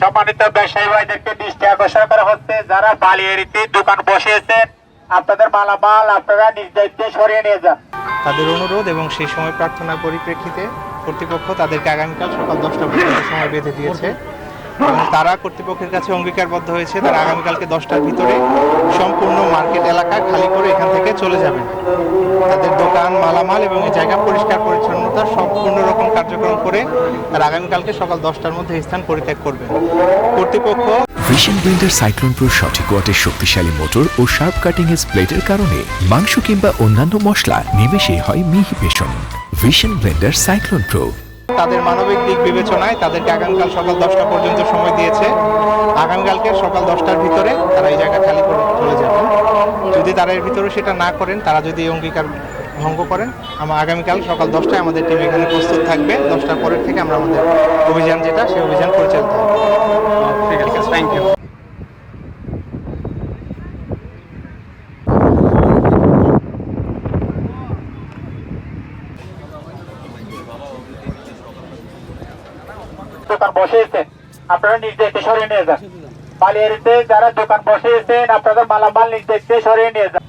সম্মানিত ব্যবসায়ী ভাইদেরকে দৃষ্টি আকর্ষণ করা হচ্ছে, যারা বালিয়াড়িতে দোকান বসিয়েছেন আপনাদের মালামাল আপনারা নিজ দায়িত্বে সরিয়ে নিয়ে যান। তাদের অনুরোধ এবং সেই সময় প্রার্থনার পরিপ্রেক্ষিতে কর্তৃপক্ষ তাদেরকে আগামীকাল সকাল 10টা পর্যন্ত সময় বেঁধে দিয়েছে এবং তারা কর্তৃপক্ষের কাছে অঙ্গীকারবদ্ধ হয়েছে তারা আগামীকালকে 10টার ভিতরে সম্পূর্ণ মার্কেট এলাকা খালি করে এখান থেকে চলে যাবেন। তাদের দোকান মালামাল এবং এই জায়গা পরিষ্কার পরিচ্ছন্নতা সম্পূর্ণ রকম কার্যক্রম করে তারা আগামীকালকে সকাল 10টার মধ্যে স্থান পরিত্যাগ করবেন। কর্তৃপক্ষ ভিশন ব্লেন্ডার সাইক্লোন প্রো সঠিক ওয়াটের শক্তিশালী মোটর ও শার্প কাটিং এজ প্লেটের কারণে মাংস কিংবা অন্যান্য মশলা নিমেষেই হয় মিহি পেষণ। ভিশন ব্লেন্ডার সাইক্লোন প্রো তাদের মানবিক দিক বিবেচনায় তাদেরকে আগামীকাল সকাল 10টা পর্যন্ত সময় দিয়েছে। আগামীকালকে সকাল 10টার ভিতরে তারা এই জায়গা খালি করে চলে যাবেন। যদি তারা এর ভিতরে সেটা না করেন, তারা যদি এই অঙ্গীকার ভঙ্গ করেন, আমরা আগামীকাল সকাল 10টায় আমাদের টিম এখানে প্রস্তুত থাকবে। 10টার পরের থেকে আমরা আমাদের অভিযান যেটা সেই অভিযান পরিচালিত হবে। ঠিক আছে, থ্যাংক ইউ। দোকান বসিয়েছেন আপনারা নিজ দায়িত্বে সরিয়ে নিয়ে যান। বালিয়াড়িতে যারা দোকান বসিয়েছেন আপনাদের মালামাল নিজ দায়িত্বে সরিয়ে নিয়ে যান।